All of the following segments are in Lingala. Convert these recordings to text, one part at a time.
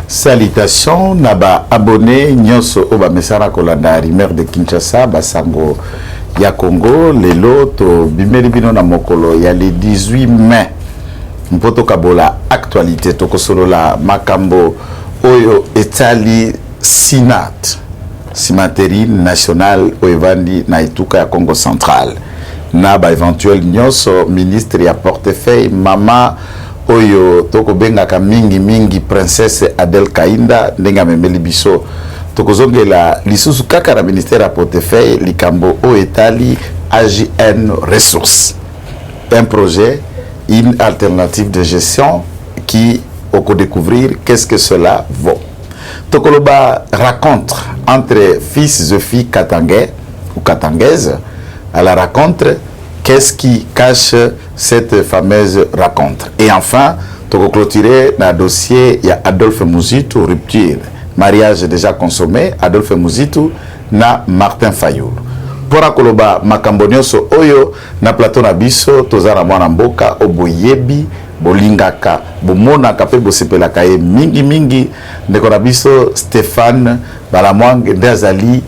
Salutations, naba abonné, nyonso oba mesara kolanda rimer de Kinshasa, basango ya Congo, lelo to bimeli bino na mokolo ya le 18 mai. Mpoto kabola actualité toko solo la makambo oyo etali Sinat, Cimenterie nationale oevandi na ituka ya Congo central. Naba éventuel nyonso ministre ya portefeuille mama oyo toko bengaka mingi princesse Adel Kainda ndenga memeli biso toko zongela lisusu kaka na ministère ya portefeuille likambo o etali AGN Ressources, un projet, une alternative de gestion qui au découvrir qu'est-ce que cela vaut. Tokoloba rencontre entre fils et filles katangais ou katangaises à la rencontre. Qu'est-ce qui cache cette fameuse rencontre? Et enfin, tu vas clôturer le dossier, il y a Adolphe Mouzitou, rupture, mariage déjà consommé, Adolphe Mouzitou, na Martin Fayoul. Pour akoloba makambonyoso oyo na plateau na biso tozara mwana mboka oboyebi bolingaka bomonaka pe bosepelaka ye mingi ndeko na biso Stéphane Balamwang ndazali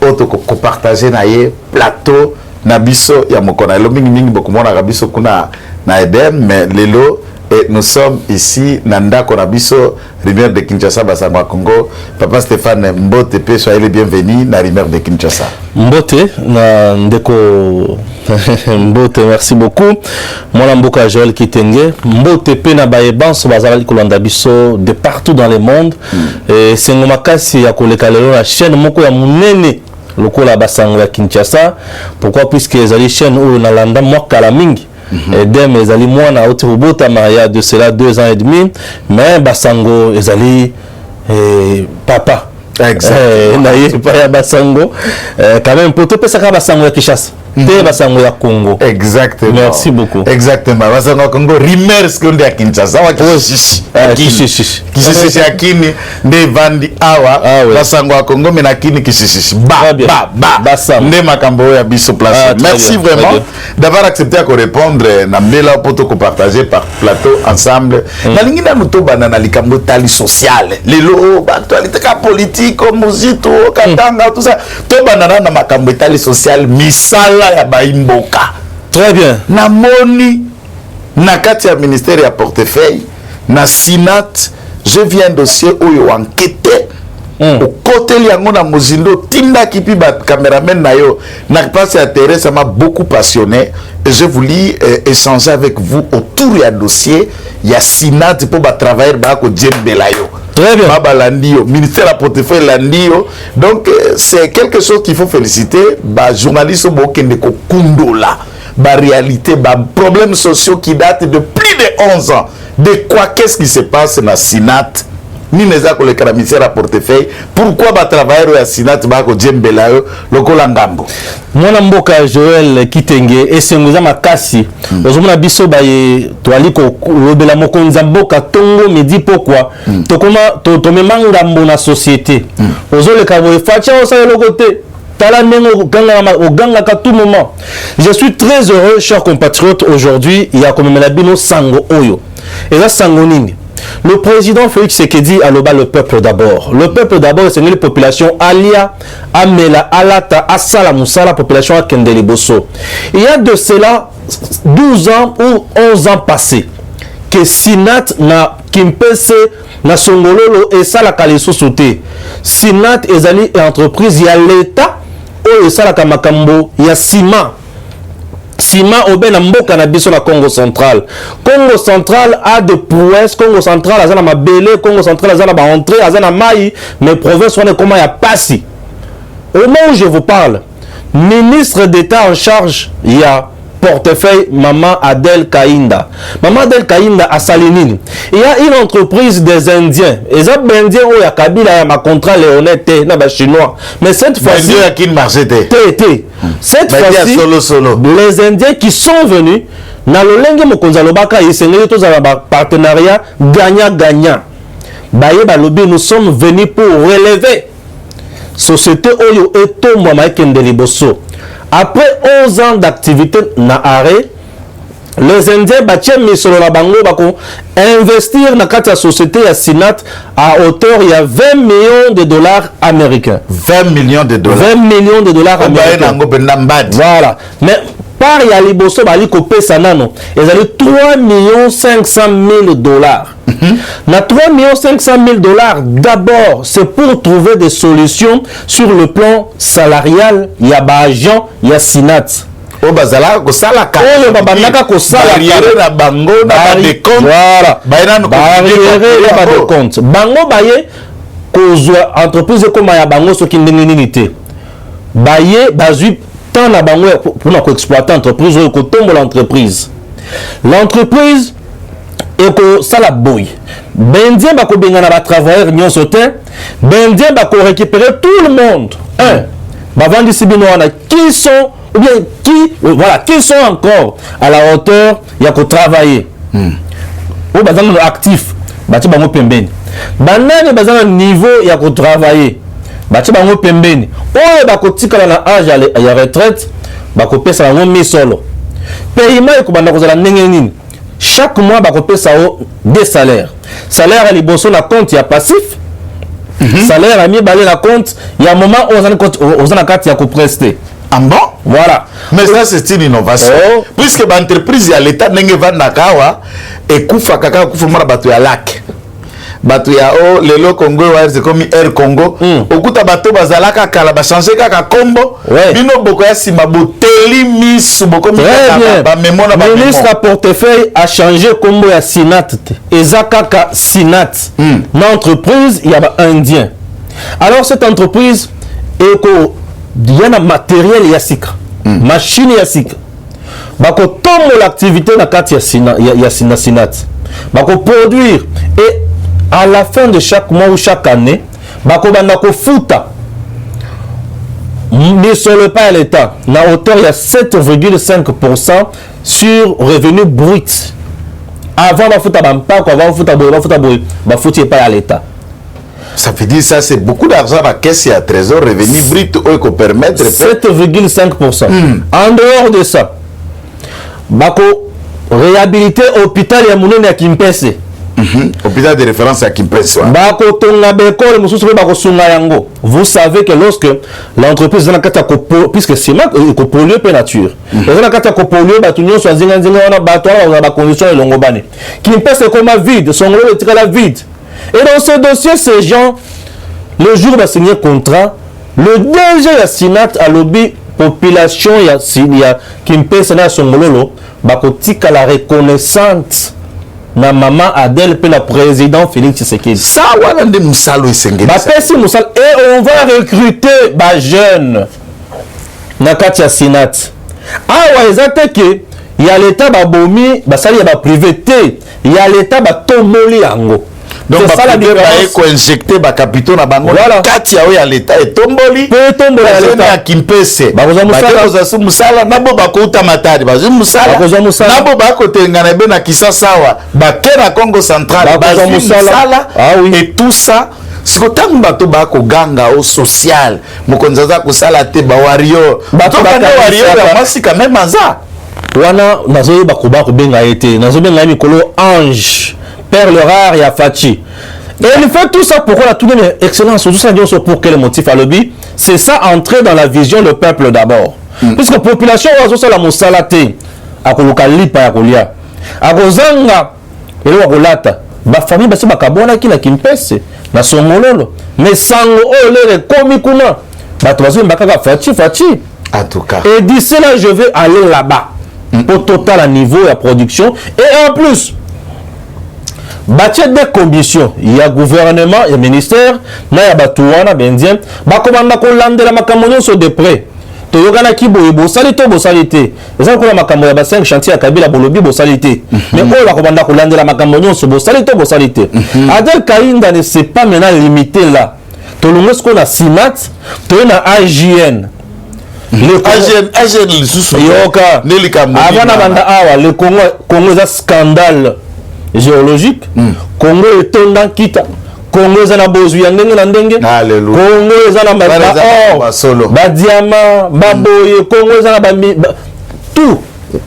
oto ko partager na ye plateau na biso ya mokona lo mingi bokomona biso kuna na Eden, mais lelo et nous sommes ici nanda kona biso Rimer de Kinshasa basangwa Congo. Papa Stéphane Mbote pe soyez les bienvenus na Rimer de Kinshasa. Mbote na ndeko Mbote, merci beaucoup. Moi mboka Joël Kitenge Mbote pe na bayebanso bazali kolanda biso de partout dans le monde. Et c'est ngomakasi ya koleka lelo la chaîne moko ya munene lokola basango ya Kinshasa. Pourquoi? Puisque les ali chaîne où na landa moka la mingi. Et dès mes ali moi na otobota maria de cela 2 ans et demi, mais basango ezali papa exactement na ye pa ya basango quand même pour te pesa ka basango ya Kinshasa te basango ya Congo. Exactement, merci beaucoup. Exactement, basango ya Congo Rimer skonde ya Kinshasa wa kishishi akini nde vandi awa basango ya Congo mena kini kishishi nde makambo ya biso place. Merci vraiment d'avoir accepté à répondre na mbela poto ko partager par plateau ensemble na lingina mutoba na likambo tali social lelo actualité ka politique muzito katanga tout ça to banana na makambo tali social misala ya baimboka. Très bien. Na moni na kati ya ministère ya portefeuille na Sinat je viens dossier oyo enquêter au côté liango na mozindo tinda kipi ba cameraman na yo na passe à terrain, ça m'a beaucoup passionné et je voulais échanger avec vous autour ya dossier ya Sinat pour ba travailler ba ko djembela yo. Très bien. Baba Landio, ministère à portefeuille Landio. Donc, c'est quelque chose qu'il faut féliciter. Bah, journaliste au Kendeko Kundola. Bah, réalité, bah, problèmes sociaux qui datent de plus de 11 ans. De quoi, qu'est-ce qui se passe dans Sinat? Ni les accords le ministère à portefeuille. Pourquoi bah, travailler à Sinat, bah, ko djembelayo, lokola ngambo? Mwana mboka Joël Kitenge esengoza makasi ozomona biso baye toali ko lobela mokonza mboka tongo medi pourquoi tokoma tomema ngambo na société ozoleka boye facha osala lokote tala nengo oganga ka tout moment. Je suis très heureux chers compatriotes aujourd'hui il y a comme la bino sango oyo et là sango nini. Le président Félix Tshisekedi a le peuple d'abord. Le peuple d'abord, c'est une population alia, amela, alata, asala, moussala, population à Kendeliboso. Il y a de cela 12 ans ou 11 ans passés que Sinat na Kimpese na Songololo et ça la kaleso sauté. Sinat ezali et entreprise il y a l'État ou ça la kamakambo il y a Sima. Sima Oben Mboka na biso na Congo central. Congo central a de prouesses. Congo central a zana mabele. Congo central a zana ba entrée. A zana maï. Mais province on est comment ya passi. Au moment où je vous parle, ministre d'État en charge, il y a portefeuille Maman Adel Kainda. Maman Adel Kainda à Salinini. Il y a une entreprise des Indiens. Et ça, Indien, où il y a Kabila, il y a ma contrat léonais, chinois. Mais cette fois-ci, cette fois-ci, les Indiens qui sont venus, dans le lingue Mokonzalobaka, ils sont tous à partenariat gagnant-gagnant. Nous sommes venus pour relever société Oyo et Tomo Maïkendeliboso. Après 11 ans d'activité na arrêt, les Indiens batie misolo na bango bako investir na kati ya société ya Sinat à hauteur il y a 20 millions de dollars américains. 20 millions de dollars. 20 millions de dollars américains. Voilà. Mais par ya liboso bali kopesa nano ezali 3 500 000 dollars. Na 3 500 000 dollars, d'abord, c'est pour trouver des solutions sur le plan salarial. Il y a ba agent, il y a Sinat. Oh bazala ko sala ka. Oh le babanaka ko sala ka. Na bango na de compte. Voilà. Ba de compte. Bango baye kozwa entreprise comme ya bango so ki ndengeni te. Baye bazui tant na bango pour na ko exploiter entreprise ou ko tombe l'entreprise. L'entreprise eko sala boy. Bendien bako bengana ba travailleurs nyonso te. Bendien bako récupérer tout le monde. Un. Bavandi sibino wana qui sont ou bien qui sont encore à la hauteur ya ko travailler. Ou bazana actif. Bati bango pembeni. Banani bazana niveau ya ko travailler. Bati bango pembeni. Oyo bako tikala na âge ya retraite bako pesa bango misolo. Paiement ekobanda kozala ndenge nini? Chaque mois bako pesa des salaires. Salaire à liboso na compte ya passif. Salaire à mibale na compte ya moment aux carte ya ko prester. Ah bon? Voilà. Mais ça c'est une innovation. Puisque l'entreprise ya l'état ndenge vanda kawa ekufa kaka kufumara batu ya lac. Batu ya lelo Congo wa c'est comme Air Congo. Okuta bato bazalaka kala ba changer kaka kombo. Bino boko ya sima boteli misu boko ba mémoire ba ministre à portefeuille a changé kombo ya Sinat. Ezakaka Sinat. L'entreprise il y a indien. Alors cette entreprise eko diana matériel ya sika. Machine ya sika. Bako tombo l'activité na kati ya Sinat. Bako produire et à la fin de chaque mois ou chaque année, bakobanda ko futa mais sur le pas à l'État, la hauteur il y a 7,5% sur revenu brut. Avant ba futa bampa, avant futa pas à l'État. Ça veut dire ça c'est beaucoup d'argent à caisse et à trésor revenu brut ou permettre 7,5%. En dehors de ça, bako réhabiliter hôpital ya munene ya Kimpese. Hôpital de référence à Kimpese. Vous savez que lorsque l'entreprise puisque c'est là qu'on pollue peu nature. Kimpese comme vide, son rôle est très vide. Et dans ce dossier, ces gens, le jour de signer contrat, le DG de Sinat a lobby population Kimpese na son mololo, bakotika la reconnaissante. Na maman Adèle pe la président Félix Tshisekedi. Ça wala nde musalo isengeli. Bapesi musalo et on va recruter ba jeune na kati ya Sinat. Awa ezate ke ya l'état ba bomi basali ya ba privé te, ya l'état ba tomboli yango. Donc ça la différence ko injecter ba capitaux na bango kati ya l'état et tomboli pe tombola ya l'état ya Kimpese. Ba koza musala nabo bakouta matadi ba musala nabo bakotengana be na Kisasawa ba kena Congo central ba musala et tout ça sikotangu bato bako ganga au social mokonzaza kusala te ba warrior bato ba warrior ya masi quand même aza wana nazo ba kuba ko benga été nazo benga mikolo ange perle rare ya Fachi. Et il fait tout ça pourquoi la tournée mais excellence tout ça pour quel motif à lobby c'est ça entrer dans la vision le peuple d'abord puisque population ozo sala mosalate akoluka lipa ya kolia akozanga ele wakolata ba famille basi bakabona kila Kimpese na somololo mais sango olere komi kuna bato bazo mbaka Fachi en tout cas et d'ici là je vais aller là-bas pour total à niveau de production et en plus bâtir des commissions, il y a gouvernement, il y a ministère, il y a batouana, bendien, bakomanda kolande la makamonyo sur de près. Toyogana ki boyebo salite bo salite. Ezan ko la makambo ya ba 5 chantier à Kabila bolobi bo salite. Mais on la komanda kolande la makamonyo sur bo salite bo salite. Adel Kainda ne s'est pas maintenant limité là. Tolongos ko na Sinat, to na AJN. Le AJN le sous yoka. Avant na banda awa le Congo est un scandale géologique. Congo est tombé kita. Congo est na bozu ya ndenge na ndenge. Congo est na ba diamant, ba boye, Congo est na ba tout.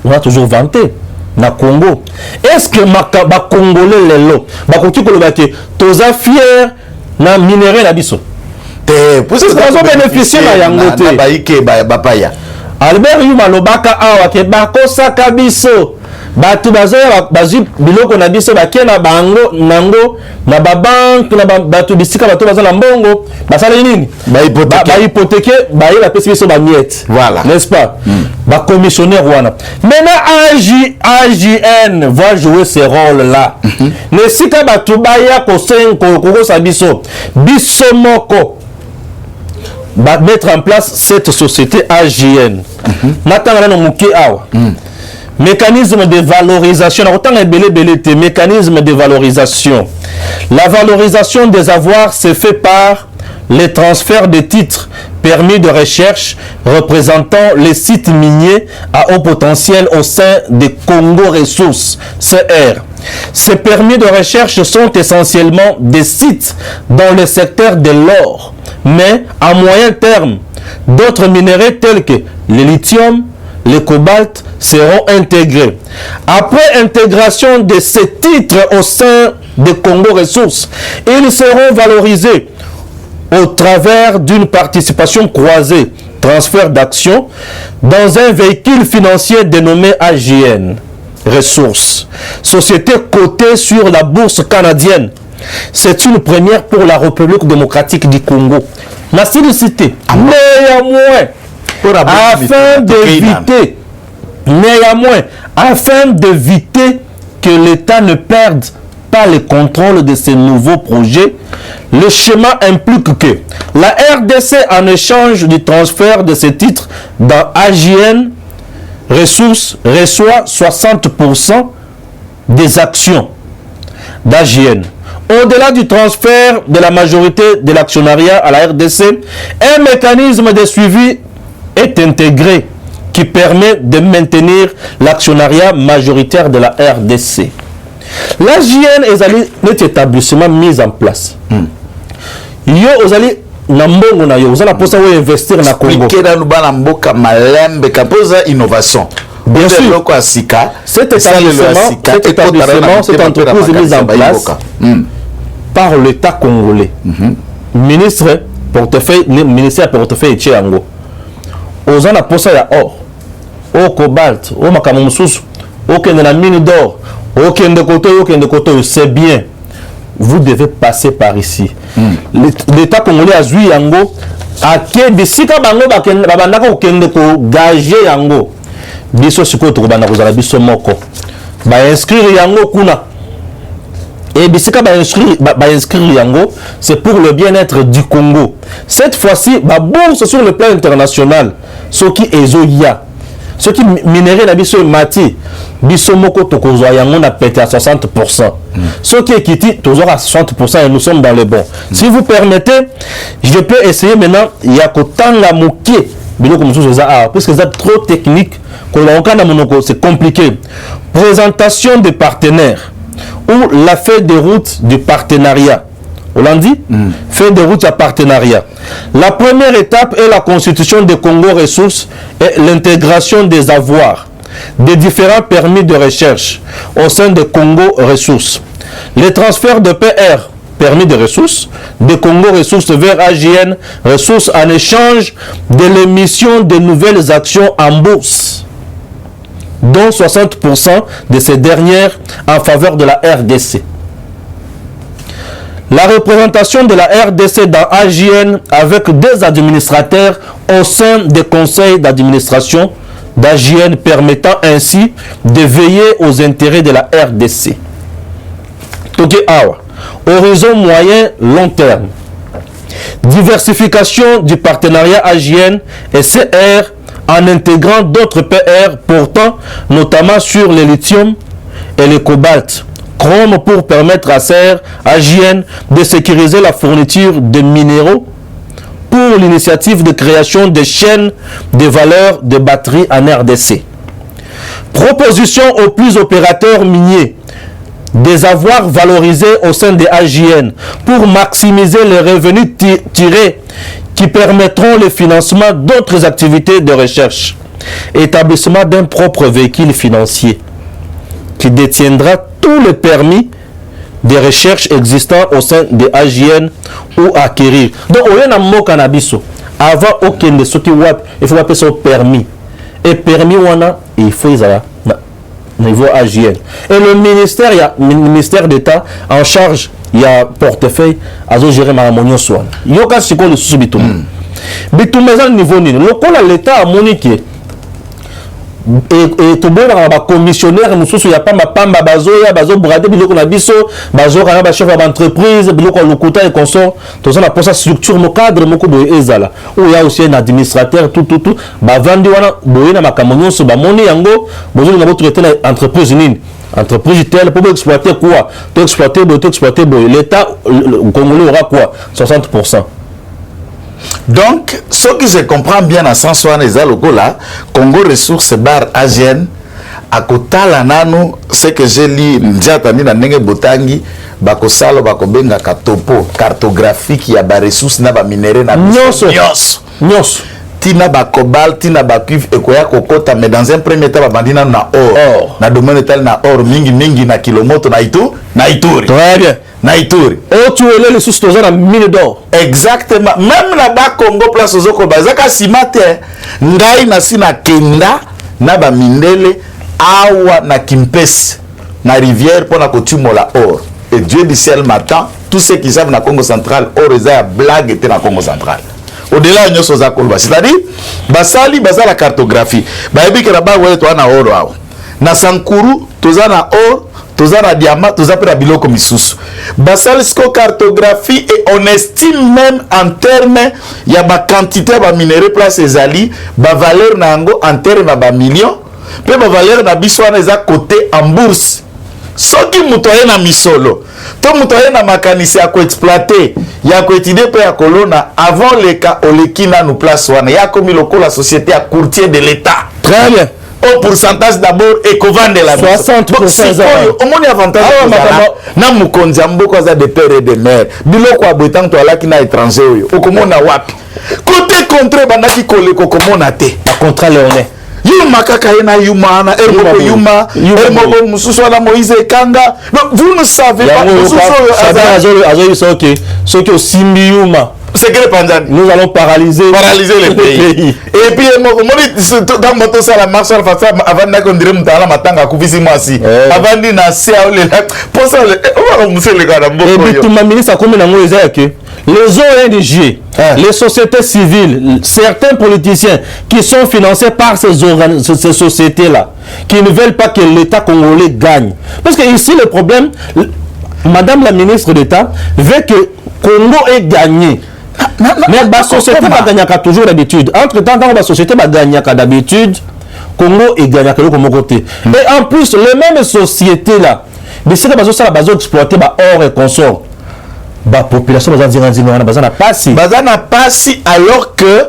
On a toujours vanté. na Congo. Est-ce que ba Congolais lelo ba koki koloba ke toza fier na minerai na biso? Pour ça ça bénéficier na yango te. Ba ike ba paya. Albert Yuma lobaka awa ke bakosaka biso bato bazoya bazwi biloko na biso bakena bango nango na babanke na bato bisika bato baza na mbongo basala nini bahypothéqué baye bapesi biso bamiette, voilà, n'est-ce pas? Bacommissionnaire wana maintenant AJN va jouer ce rôle là. Ne sika bato baya kokosa biso moko va mettre en place cette société AJN. Mécanisme de valorisation. Mécanisme de valorisation. La valorisation des avoirs se fait par les transferts de titres, permis de recherche représentant les sites miniers à haut potentiel au sein des Congo Ressources, CR. Ces permis de recherche sont essentiellement des sites dans le secteur de l'or, mais à moyen terme, d'autres minerais tels que le lithium, le cobalt seront intégrés. Après intégration de ces titres au sein des Congo Ressources, ils seront valorisés au travers d'une participation croisée, transfert d'actions, dans un véhicule financier dénommé AJN Ressources, société cotée sur la bourse canadienne. C'est une première pour la République démocratique du Congo. La cité, néanmoins, afin d'éviter que l'État ne perde pas le contrôle de ces nouveaux projets, le schéma implique que la RDC, en échange du transfert de ces titres dans AJN Ressources, reçoit 60% des actions d'AJN. Au-delà du transfert de la majorité de l'actionnariat à la RDC, un mécanisme de suivi est intégré qui permet de maintenir l'actionnariat majoritaire de la RDC. L'AJN est un établissement mis en place. Yo osali nambongo na yo osala posa wo investir na Congo. Kera nubana mboka malembe kapoza innovation. Bien sûr, cet établissement, cette entreprise est mise en place par l'État congolais. Ministère portefeuille Tchiango. Aux ana posa ya or, au cobalt, au makamususu, au kende la mine d'or, au kende koto, c'est bien. Vous devez passer par ici. L'État congolais a joué yango a kende sika bango babandaka okende ko gager yango. Biso siko to bana kozala biso moko. Ba inscrire yango kuna. Et bisika ba inscrire yango, c'est pour le bien-être du Congo. Cette fois-ci, ba bourse sur le plan international, ce qui ezoya, ce qui minerai na biso mati, biso moko to kozwa yango na pété à 60%. Ce qui est quitté, toujours à 60% et nous sommes dans le bon. Si vous permettez, je peux essayer maintenant, il y a kotanga moké, biloko mususu za parce que c'est trop technique, c'est compliqué. Présentation des partenaires ou la feuille de route du partenariat. On l'a dit? Feuille de route à partenariat. La première étape est la constitution des Congo Ressources et l'intégration des avoirs des différents permis de recherche au sein des Congo Ressources. Les transferts de PR, permis de ressources, de Congo Ressources vers AJN Ressources en échange de l'émission de nouvelles actions en bourse, dont 60% de ces dernières en faveur de la RDC. La représentation de la RDC dans AJN avec des administrateurs au sein des conseils d'administration d'AJN permettant ainsi de veiller aux intérêts de la RDC. Horizon moyen long terme. Diversification du partenariat AJN et CR en intégrant d'autres PR portant notamment sur le lithium et le cobalt, chrome pour permettre à CR AJN de sécuriser la fourniture de minéraux pour l'initiative de création de chaînes de valeur de batteries en RDC. Proposition aux plus opérateurs miniers des avoirs valorisés au sein des AJN pour maximiser les revenus tirés qui permettront le financement d'autres activités de recherche. Établissement d'un propre véhicule financier. qui détiendra tous les permis de recherche existants au sein de AGN ou acquérir. Donc, on a un cannabis. Avant aucun de ceux qui il faut appeler ça permis. Et permis, il faut niveau AGN. Et le ministère, il y a le ministère d'État en charge, il y a portefeuille, à gérer ma harmonie soin. Il y a aussi le sous-bitum. Mais tout le niveau, l'État a moniqué. Et tout le monde a un commissionnaire, il n'y a pas ma pamba, bazo, bradé, biloko na biso, bazo, ba chef d'entreprise, biloko lokuta et consort, tout ça, pour sa structure, mon cadre, mon coup de ezala. Où il y a aussi un administrateur, tout, bah, vendu, boyena, ma camonio, so, bah, moni, yango, besoin de votre entreprise, entreprise telle, pour exploiter quoi? Tu exploiter, l'État, le Congolais aura quoi? 60%. Donc, ce que je comprends bien à Sansouane et Zalogola, Congo Ressources Bar AGN, à Kotala Nano, ce que j'ai lu, N'Djatani na Nenge Botangi, Bakosalo, Bakobenga, Katopo, cartographique, ya ba ressources na ba minéraux na Nyos. Tina ba cobalt, tina ba cuivre, et koya kokota, mais dans un premier temps, bandina na or. Na domaine tel na or, mingi na kilomoto na Ituri. Très bien. Na Ituri. Oh, tu es les sous la mine d'or. Exactement. Même là-bas, Congo, place aux Oko, Bazaka Simate, Ngai na sina Kenda, na ba mindele, awa na Kimpes, na rivière, pour na kotumo la or. Et Dieu du ciel matin, tous ceux qui savent na Congo central, or, ils ont blague était na Congo central. Au-delà, nous sommes à Kolba. C'est-à-dire, Basali, Basa la cartographie. Baebi que là-bas, ouais, toi, na or, na Sankuru, toza na or, toza na diamant, toza pe na biloko misusu. Basalisko cartographie et on estime même en termes, il y a ma quantité de minéraux place ezali, ba valeur na yango en termes ba millions, pe ba valeur na biswana eza côté en bourse. Soki mutoye na misolo, to mutoye na makanisi ya ko exploiter, ya ko étudier pe ya kolona avant le cas olekina nous place wana, ya komi loko la société à courtier de l'État. Très bien. Au pourcentage d'abord et qu'on vend de la 60%. Au moins avantage na mukonzi mboko za de père et de mère. Biloko abotant to ala kina étranger oyo. Okomona wapi? Côté contre bandaki koleko komona te. Par contre léonais. Yuma kaka yena yuma na ermoko yuma ermoko mususu na Moïse Kanga. Vous ne savez pas mususu azoyo ce que simbi yuma. Nous allons paralyser le pays. Et puis, dans moto ça la marche avant qu'on dirait mutala matanga kuvisi mwasi. Avant di na sia le pour ça on va monsieur le gars et puis tout ma ministre a comme na ngoeza que les ONG, les sociétés civiles, certains politiciens qui sont financés par ces sociétés-là, qui ne veulent pas que l'État congolais gagne. Parce que ici le problème, Madame la ministre d'État veut que Congo ait gagné. Mais la société va gagner toujours d'habitude. Entre-temps, dans la société va gagner d'habitude, Congo est gagné de l'autre côté. Et en plus, les mêmes sociétés-là, c'est que ça va exploiter or et consort. La population va dire n'a pas si alors que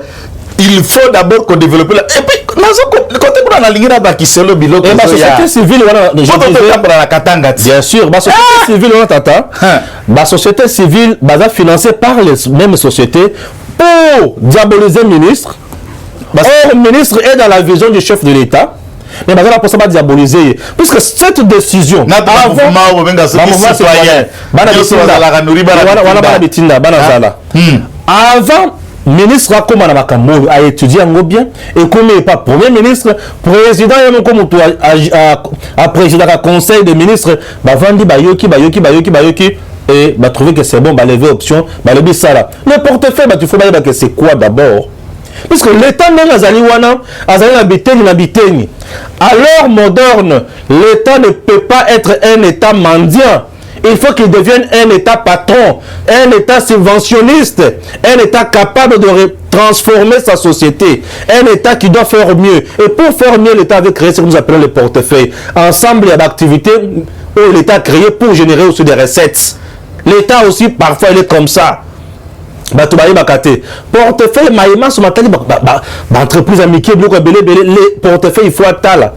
il faut d'abord qu'on développe la... Et puis, quand on a la ligne là-bas qui se le bilan, et la société civile, bien sûr, la société civile, la société civile, financée par les mêmes sociétés pour diaboliser le ministre. Or, le ministre est dans la vision du chef de l'État. Mais on ne peut pas diaboliser. Puisque cette décision, avant, ministre a étudié en bien et comme il n'est pas premier ministre, président a président du conseil des ministres, et va trouver que c'est bon, va lever option, va lever ça là. Le portefeuille, il faut que c'est quoi d'abord? Parce que l'État n'est pas à l'heure moderne, l'État ne peut pas être un État mendiant. Il faut qu'il devienne un État patron, un État subventionniste, un État capable de transformer sa société, un État qui doit faire mieux. Et pour faire mieux, l'État avait créé ce que nous appelons le portefeuille. Ensemble, il y a d'activités où l'État a créé pour générer aussi des recettes. L'État aussi, parfois, il est comme ça. Portefeuille, maïma, sur ma tête, entreprise amicale, les portefeuilles, il faut attendre.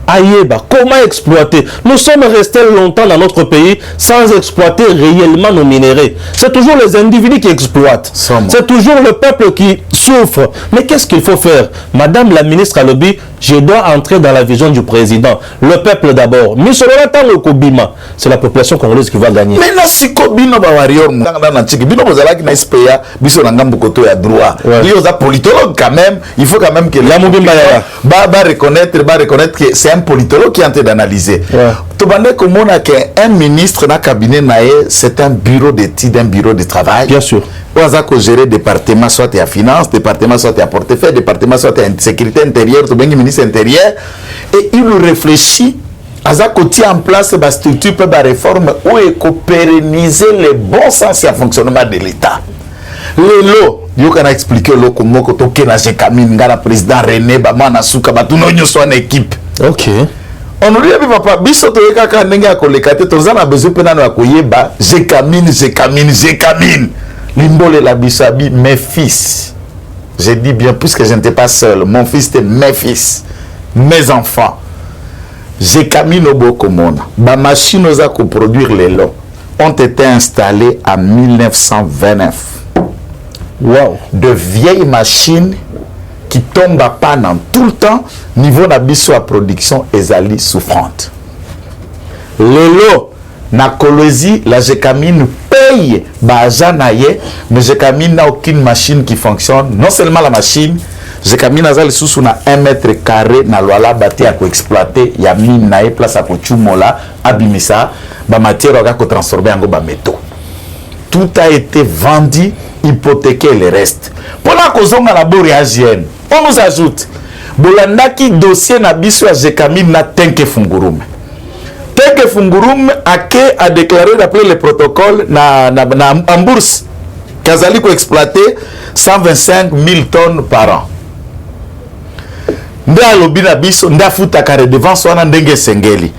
Aïeba, comment exploiter? Nous sommes restés longtemps dans notre pays sans exploiter réellement nos minéraux. C'est toujours les individus qui exploitent. C'est toujours le peuple qui souffre. Mais qu'est-ce qu'il faut faire? Madame la ministre Alobi, je dois entrer dans la vision du président. Le peuple d'abord. Mais sur le temps, le Kobima, c'est la population congolaise qui va gagner. Mais non, si Kobino va warrior, Bino Bozalaki na SPA, Biso Nangambo Koto ya droit. Il y a politologue quand même. Il faut quand même que reconnaître que c'est un politologue qui est en train d'analyser. Tu sais comment un ministre dans le cabinet, c'est un bureau d'études, un bureau de travail. Bien sûr. On a gérer département, soit à finance, département, soit à portefeuille, département, soit à sécurité intérieure, tout bien ministre intérieur. Et il réfléchit à ça tient en place la structure de la réforme où il faut pérenniser le bon sens et le fonctionnement de l'État. Le lot, il faut expliquer le comment que tu as président René Bamana Souka, tu as une équipe. Ok. On nous dit, papa, biso to yeka nenga kolekate to zana besoin pena na koyeba, je camine. Limbole la bisabi, mes fils. Je dis bien, puisque je n'étais pas seul, mon fils était mes fils, mes enfants. Je camine au Bokomona. Ma machine aux a produire les lots ont été installées en 1929. Wow. De vieilles machines qui tombent à panne en tout le temps, niveau d'abisso à production ezali souffrante. Le lot, na Colosie, la Gécamine paye Bajanaye, mais Gécamine n'a aucune machine qui fonctionne. Non seulement la machine, Gécamine a sous na 1 mètre carré, na loala bâti à exploiter, il y a mine na place à Kochumola, abimisa, ba matière à transformer en ba métaux. Tout a été vendu, hypothéqué le reste. Pour la cause on a la boréagienne. On nous ajoute, Bolandaki dossier na biso ya Gécamine na tenke fungurume. Tenke fungurume a déclaré d'après le protocole en bourse Kazali ko exploiter 125 000 tonnes par an. Nda lobina biso nda futa kare devant swana ndenge sengeli.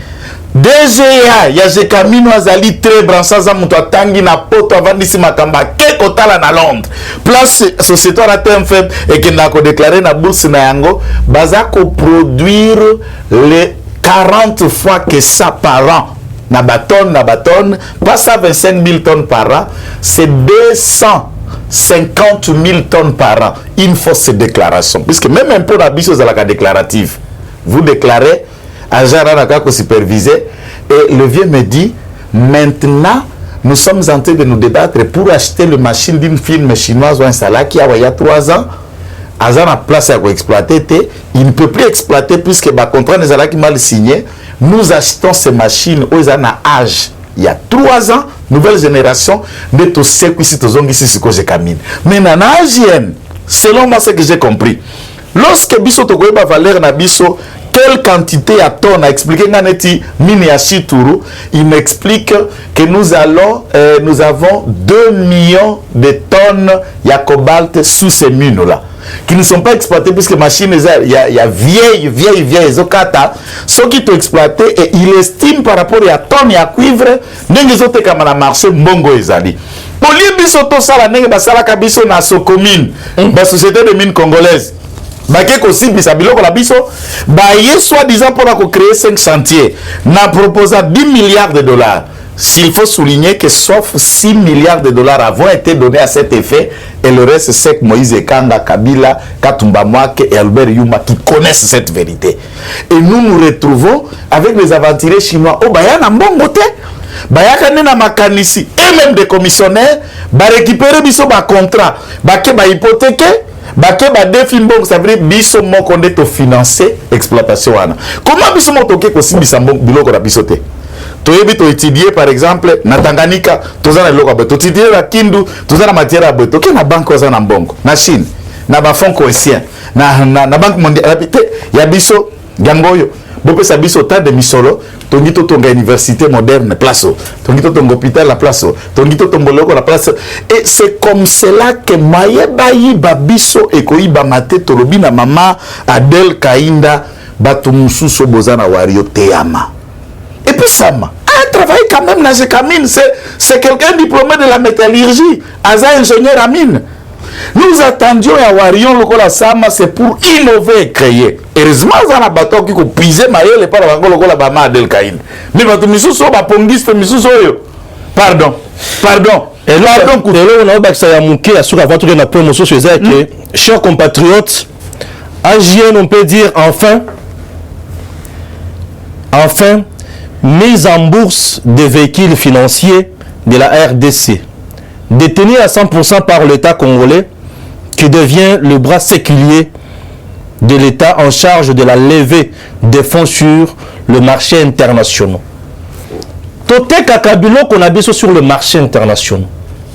DGA ya Gécamine azali très branché za muto atangi na poto avandisi makamba ke kotala na Londres. Place société à TMF et qui n'a ko déclaré na bourse na yango baza ko produire les 40 fois que ça par an. Na batonne, pas 125 000 tonnes par an, c'est 250 000 tonnes par an. Il faut ces déclarations. Puisque même un peu d'abus à la déclarative, vous déclarez, agent Ranaka supervisé, et le vieux me dit, maintenant, nous sommes en train de nous débattre pour acheter le machine d'une firme chinoise ou un salaire qui a il y a 3 ans. Azan a place à exploiter, il ne peut plus exploiter puisque le contrat des qui mal signé. Nous achetons ces machines aux an âge. Il y a 3 ans, nouvelle génération, de tous ces qui sont ici que je camine. Mais dans l'âge, selon moi, ce que j'ai compris, lorsque Bisso Togoye va valeur na Bisso, quelle quantité à tonnes a expliqué Naneti Miniachi Tourou, il m'explique que nous avons 2 millions de tonnes de cobalt sous ces mines-là, qui ne sont pas exploitées puisque les machines, il y a vieilles, zokata, ceux qui sont exploités et il estime par rapport à tonnes et à cuivre, n'engez autres comme la marché Mbongo Ezali. Pour lui, Bisso Tosala, n'engez basala kabiso na Socomine, la société de mines congolaise. Baké aussi bisabiloko la biso baye soi-disant pour créer 5 chantiers n'a proposé 10 milliards de dollars. S'il faut souligner que sauf 6 milliards de dollars avons été donnés à cet effet et le reste c'est que Moïse Kanga, Kabila, Katumba Mwake et Albert Yuma qui connaissent cette vérité. Et nous nous retrouvons avec les aventuriers chinois au Bayana Mbongote, Bayaka Nena Makanisi et même des commissionnaires ba récupérer biso ba contrat, baké ba hypothéquer. Baké ba défi mbongo ça veut dire biso moko nde to financer exploitation wana. Comment biso moko toke ko simbisa mbongo biloko na biso te. To yebi to étudier par exemple na Tanganyika, tozana biloko ba to étudier na Kindu, tozana matière à boto. Ke na banque ozana mbongo, na Chine, na ba fonds cohésien, na banque mondiale ya biso gangoyo. Bope sa biso tas de misolo, tongi to tonga université moderne place, tongi to tonga hôpital la place, tongi to tomboloko la place. Et c'est comme cela que Mayeba yiba biso et koyiba mate tolobi na mama Adel Kainda batumusu sobozana wario teyama. Et puis ça m'a travaillé quand même dans Gécamine, c'est quelqu'un diplômé de la métallurgie, Aza ingénieur à mine. Nous attendions à Warion lokola sama, c'est pour innover et créer. Heureusement, ça n'a pas qui ko piser maïle par la lokola bama Adel Kaïn. Mais votre mission so ba pongiste mission so yo. Pardon. Et là, on a baksa ya muke asuka vatu na promotion chez ça que chers compatriotes, AJN on peut dire enfin mise en bourse des véhicules financiers de la RDC, détenus à 100% par l'État congolais, qui devient le bras séculier de l'État en charge de la levée des fonds sur le marché international. Tout est kakabilo qu'on a besoin sur le marché international.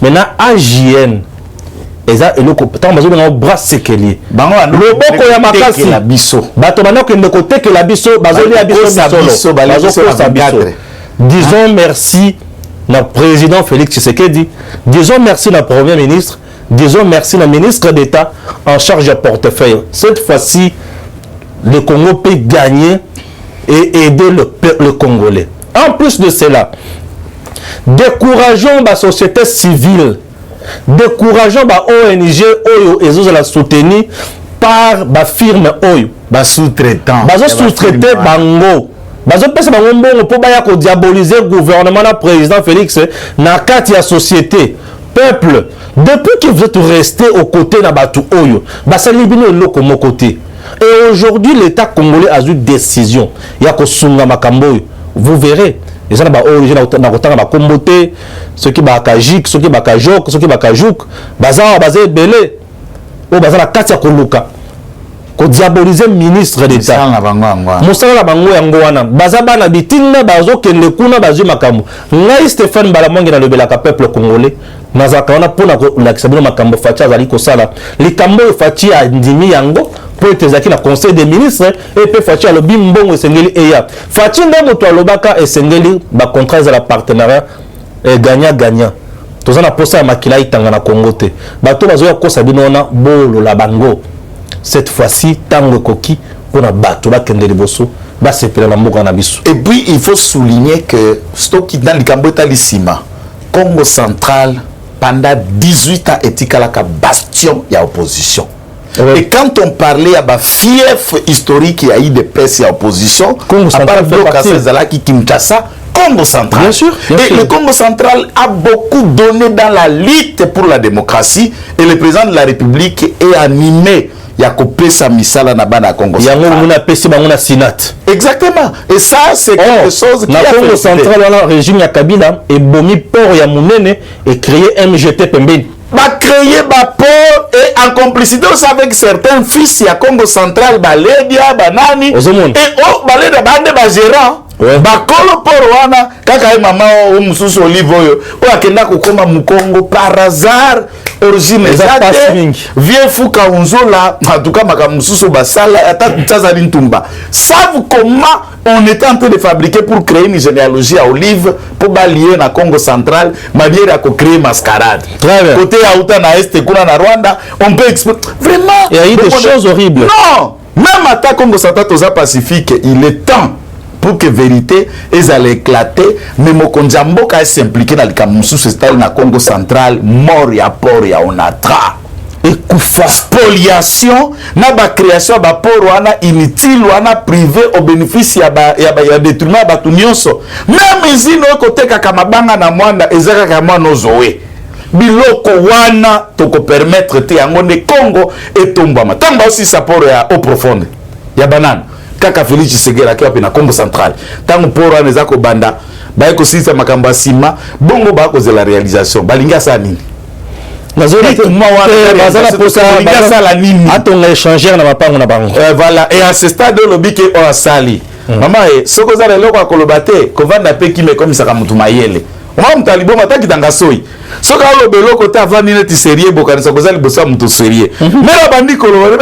Maintenant, AJN, et ça, et le bras séculier. Le boko ya makasi la biso. Bato bana ko ndeko que la biso, bazoli ya biso, disons merci na président Félix Tshisekedi, disons merci na premier ministre, disons merci na ministre d'État en charge de portefeuille. Cette fois-ci, le Congo peut gagner et aider le peuple congolais. En plus de cela, décourageons la société civile, décourageons la ONG Oyo et nous la soutenir par la firme Oyo. Ba sous-traitant. Ba sous-traiter bango. Bazo pesa bango mbongo po baya ko diaboliser le gouvernement na président Félix na kati ya société. Peuple, depuis que vous êtes resté aux côtés na batu Oyo, ba sali bino loko mo côté. Et aujourd'hui l'État congolais a eu décision. Ya ko sunga makambo. Vous verrez. Les gens na komboté, ceux qui bakajik, ceux qui bakajok, ceux qui bakajouk, bazar bazé belé. O bazar kati ya koluka. Ko diaboliser ministre d'État. Mosala la bango yango wana. Bazaba na bitinga bazo kende kuna bazu makambo. Ngai Stéphane Balamongi na lebelaka peuple congolais. Nazaka wana pona ko la kisabino makambo fatia zali ko sala. Likambo fatia ndimi yango. Pour être na conseil des ministres et peut faire le bimbongo sengeli eya fati ndemo to lobaka et sengeli ba contrat za la partenariat et gagnant to za na posa ya makila itanga na Congo te bato bazoya kosa binona bolo la bango cette fois-ci tango koki pour na bato ba kende liboso ba sepela na mboka na biso. Et puis il faut souligner que stoki dans le Cambodge lisima Congo central pendant 18 ans etikalaka bastion ya opposition. Ouais. Et quand on parlait à ma fief historique, il y a eu des presses et opposition, à part le Kinshasa, Congo central. Bien sûr. Et le Congo central a beaucoup donné dans la lutte pour la démocratie et le président de la République est animé. Il y a coupé sa misala na bana Congo central. Exactement. Et ça, c'est quelque chose qui a fait Congo central, le régime ya Kabila et bomi port ya Mounene et créé MGT Pembeni. Va créer ma port et en complicité aussi avec certains fils ya Congo central Baledia Banani et oh Baleda bande ba gérant ba kolo port wana kaka mama o mususu olive oyo o akenda kokoma mukongo par hasard origine exacte vieux Fouka Unzola en tout cas maka mususu basala ata tsazali ntumba savent comment on était en train de fabriquer pour créer une généalogie à olive pour balier na Congo central manière à créer mascarade côté Aouta na Est kuna na Rwanda on peut expliquer vraiment il y a eu des choses horribles. Non, même à Congo central toza pacifique il est temps pour que vérité ils allaient éclater mais Mokonjambo ka s'impliquer dans le Kamusu c'est na Congo central mort ya port ya onatra et kufa spoliation na ba création ba port wana inutile wana privé au bénéfice ya détruire ba tunyonso même izino côté kaka mabanga na mwanda ezaka ka mwana zoé biloko wana toko permettre te yango ne Congo et tombama tamba aussi sa port ya eau profonde ya banane kaka Félix Tshisekedi ki na Congo central tango port wana ezako banda ba ko sisa makamba sima bongo ba ko la réalisation balinga sa nini voilà et à ce stade le bique on a sali maman et soko za lelo kwa kolobate ko vanda pe ki me comme ça kamutu mayele on m'a talibo mataki tanga soi soko lo beloko ta vandi net sérieux bokanisa ko za libosa mutu sérieux mais la bandi kolobate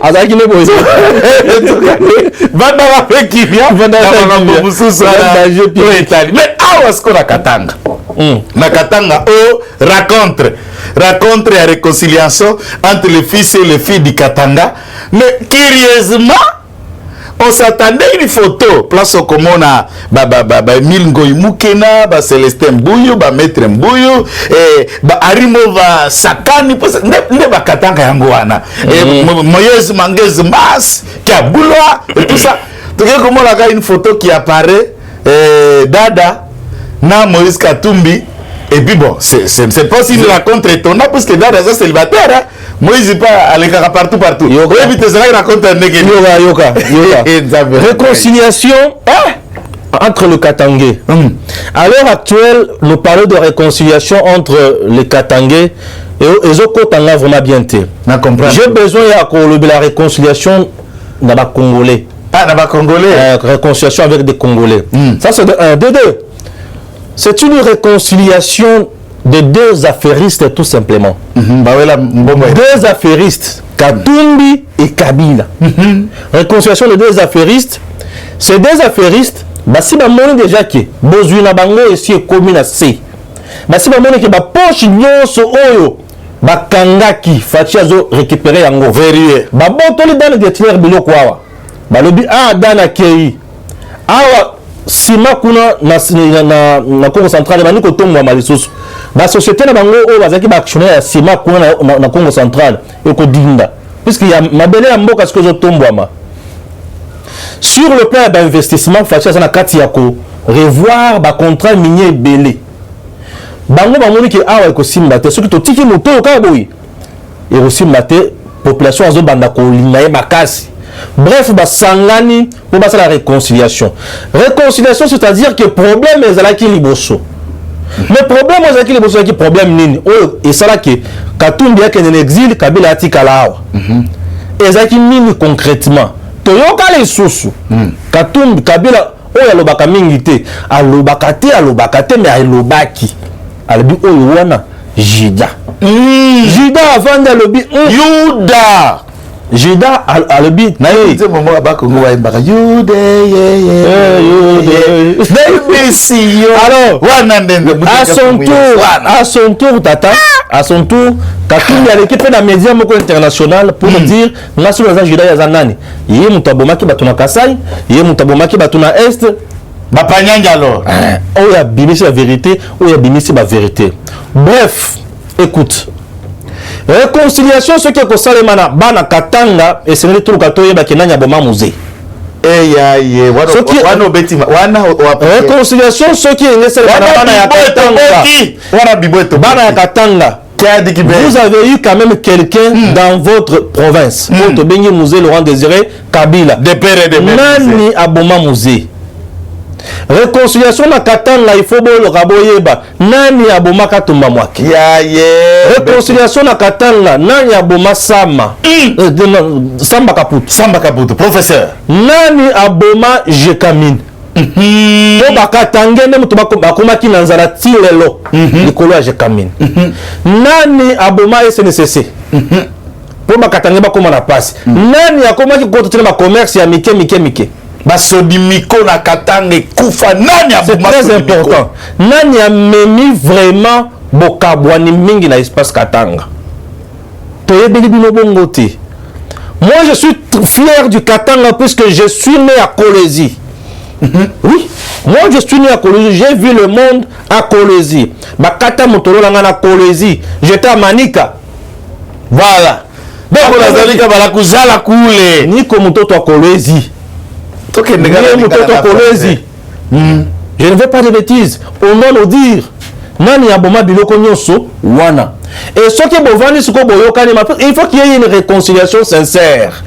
azaki ne boye vanda wa pe ki bien vanda wa mususu mais awa sko na Katanga na Katanga o rencontre et réconciliation entre les fils et les filles du Katanga mais curieusement on s'attendait une photo place au komona Emile Ngoyi Mukena ba Celestin Mbuyu ba Maître Mbuyu ba Arimova Sakani nde ba katanga yango wana Moïse Mangezi Mas qui a boulot et tout ça donc comment là une photo qui apparaît Dada na Moïse Katumbi et puis bon c'est pas si une rencontre étonnante parce que Dada c'est célibataire hein? Moïse pas aller partout yoka réconciliation entre le Katangais. À l'heure actuelle, nous parlons de réconciliation entre les Katangais et les autres Katangais vraiment bien. J'ai besoin de la réconciliation dans les Congolais. Ah, dans les Congolais. Réconciliation avec des Congolais. Ça c'est de un. De deux. C'est une réconciliation de deux affairistes tout simplement. Deux affairistes, Katumbi et Kabila. Réconciliation de deux affairistes. Ces deux affairistes, si vous avez déjà que Bozuna Bango et si commune à C. Si vous avez que poche nyonso oyo bakangaki fachiazo récupérer yango verrouillé. Babotoli dans le détenir biloko awa. Balobi dana kei. Awa sima kuna na Congo central bani ko tomwa malisusu. La société na bango o bazaki ba actionnaire ya sima kuna na Congo central et ko dinda puisque ya mabele ya mboka ce que je tombwama. Sur le plan d'investissement fachi na kati ya ko revoir ba contrat minier belé. Bango bamoni ke awa ko simba te soki to tiki moto ka boyi. Et aussi maté population azo banda ko linga e makasi. Bref, sangani pour passer la réconciliation. Réconciliation, c'est-à-dire que le problème est là qui est liboso. Le problème est là qui est liboso, qui problème nini. Et ça là que Katumbi a qu'un exil, Kabila a tikalawa. Et ça qui nini concrètement. Toyoka les sous. Katumbi, Kabila, a l'obaka mingite, a l'obakate, mais a l'obaki. A l'obi wana Jida. Jida avant de l'obi Yuda. Jida a le but. Alors, à son tour, Tata, à son tour, Katumbi a l'équipe de la média internationale pour dire là sur les Jida Yazanani. Il y a Moutaboma qui batuna Kasai, il y a Moutaboma qui batuna Est. Bapanyanga alors. Oh, il y a bimisi la vérité, oh, il y a bimisi la vérité. Bref, écoute. Réconciliation, ce qui est concerné maintenant, bana katanga et c'est le truc à toi qui n'a pas musée. Réconciliation, ce qui est nécessaire bana katanga. Vous avez eu quand même quelqu'un dans votre province. Votre béni musée Laurent Désiré Kabila. Nani aboma musée. Réconciliation na katanga il faut le raboyeba nani aboma katumba mwaki réconciliation na katanga nani aboma sama samba kaputu professeur nani aboma jekamine po bakatange ne mutu bakomaki na nzala ti lelo likolo ya jekamine nani aboma SNCC po bakatange bakoma na pasi nani akomaki kototina ba commerce ya mike Basodimiko na katanga kufa nani c'est très important. Nani a memi vraiment bokabwani mingi na espace katanga. Toyebeli bino bongo te. Moi je suis fier du Katanga puisque je suis né à Kolwezi. Oui, moi je suis né à Kolwezi, j'ai vu le monde à Kolwezi. Bakata motoro langa na Kolwezi, j'étais à Manika. Voilà. Donc la zalika balakuzala kule. Niko mutoto à Kolwezi. Je ne vais pas de bêtises. On doit nous dire nani aboma biloko nyonso wana. Et ce qui bovani suko boyokani il faut qu'il y ait une réconciliation sincère.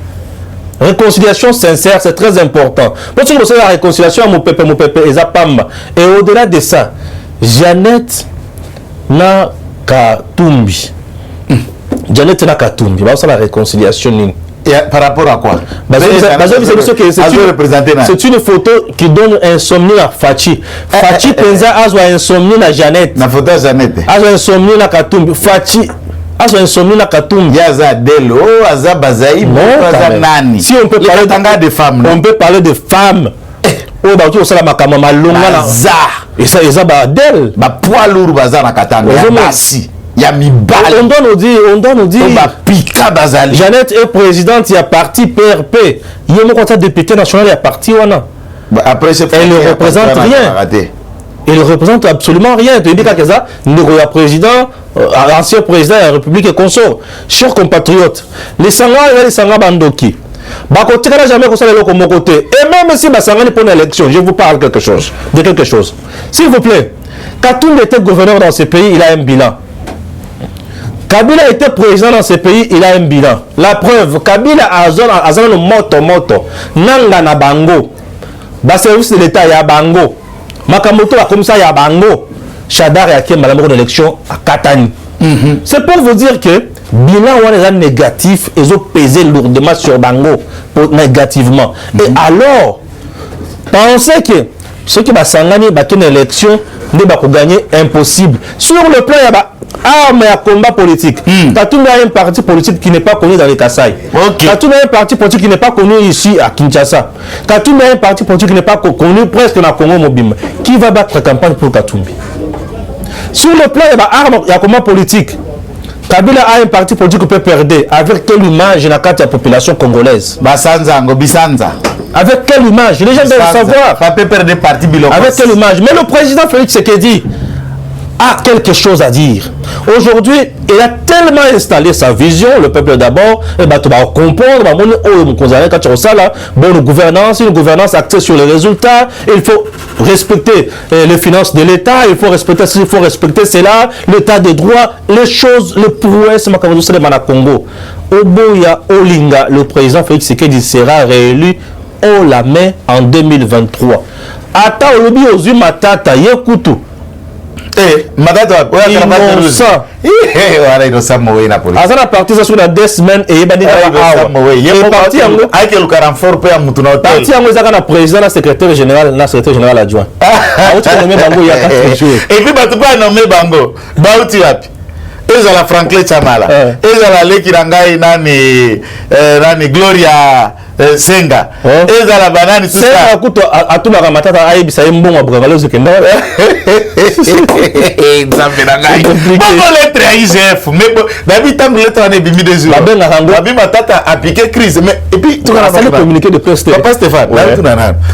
Réconciliation sincère, c'est très important. Parce que c'est la réconciliation à mon pépé et Zapamba. Et au-delà de ça, Jeannette na Katumbi. Jeannette na Katumbi. C'est la réconciliation. Et par rapport à quoi? C'est une photo qui donne insomnie à Fachi. Fachi penza azwa insomnie na Jeannette. Na photo Jeannette. Azwa insomnie na Katumbi. Fachi azwa insomnie na Katumbi. Yaza Delo, Aza Bazaï, Aza Nani. Si on peut parler de femmes, on peut parler de femmes. Oh bah tu sais la makama malonga na za. Et ça ba Del. Ba poids lourd bazar na Katanga. Basi. ya mibali on doit nous dire bapika bazali Jeannette est présidente il y a parti PRP il moko ta député national il y a parti wana après elle ne représente rien. Il ne représente absolument rien. Tu dis que ça, le président, ancien président de la République et consort. Chers compatriotes, les Sangha Bandoki, Bakote n'a jamais constaté le comme côté. Et même si Bassanga n'est pas une élection, je vous parle de quelque chose. S'il vous plaît, Katoum était gouverneur dans ce pays, il a un bilan. Kabila était président dans ce pays, il a un bilan. La preuve, Kabila a le moto. Nanga na bango. Bas service de l'État, il y a bango. Makamoto a comme ça, il y a bango. Chadar et Akiem Malamoko d'élection à Katani. C'est pour vous dire que bilan ou les négatifs, ils ont pesé lourdement sur bango négativement. Et alors, pensez que ceux qui vont s'engager dans une élection, ne vont gagner impossible. Sur le plan, il y a armes et combat politique. Katoum a un parti politique qui n'est pas connu dans les Kasaï. Katoum a un parti politique qui n'est pas connu ici à Kinshasa. Katoum a un parti politique qui n'est pas connu presque dans le Congo Mobile. Qui va battre la campagne pour Katoum? Sur le plan, il y a armes et combat politique. Kabila a un parti politique qui peut perdre. Avec quelle image dans la population congolaise? Bisanza. Avec quelle image? Les gens doivent savoir. Avec quelle image? Mais le président Félix Tshisekedi a quelque chose à dire. Aujourd'hui, il a tellement installé sa vision, le peuple d'abord, et tu vas comprendre, bonne gouvernance, une gouvernance axée sur les résultats, il faut respecter les finances de l'État, il faut respecter cela, l'État des droits, les choses, le prouesse, à Congo. Oboya Olinga, le président Félix Tshisekedi sera réélu haut la main en 2023. Ata Olobi Ozu Matata Yekutu. Matata, Azana parti ça sur la 2 semaines et parti en président, la secrétaire général adjoint. Et puis tu nommé Bango. Bauti wapi. Ezala Franklin Chamala. Ezala Leki Rangai nani Gloria Senga. Ezala banani tout ça. Kuto atuna Matata aibisa mbongo bravalo zekenda. Nzambe nangai. Bongo lettre à IGF mais David tam lettre ne bimi des jours. Babi Matata appliquer crise mais et puis tu vas faire communiquer de presse. Papa Stéphane,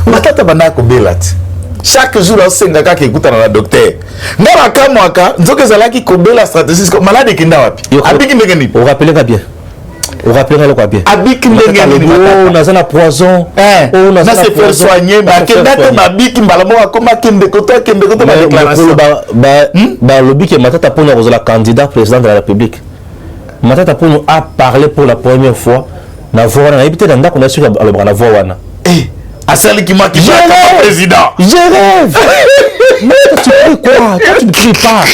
Matata banako belat. Chaque jour on senga ka écouter na docteur. Ngara kamwaka nzoke zalaki kobela stratégie malade kinda wapi. Abiki ndengeni. On rappelle bien. On rappelle le quoi bien. Abiki ndengeni. On a un poison. On a se faire soigner mais kendate mabiki mbalamo akoma kende koto ba déclaration. Ba lobby que Matata pour nous la candidat président de la République. Matata pour nous a parlé pour la première fois na voix na habité dans qu'on a sur la voix wana. Asali qui m'a qui président. Je rêve. Mais tu pries quoi? Toi tu ne pries pas.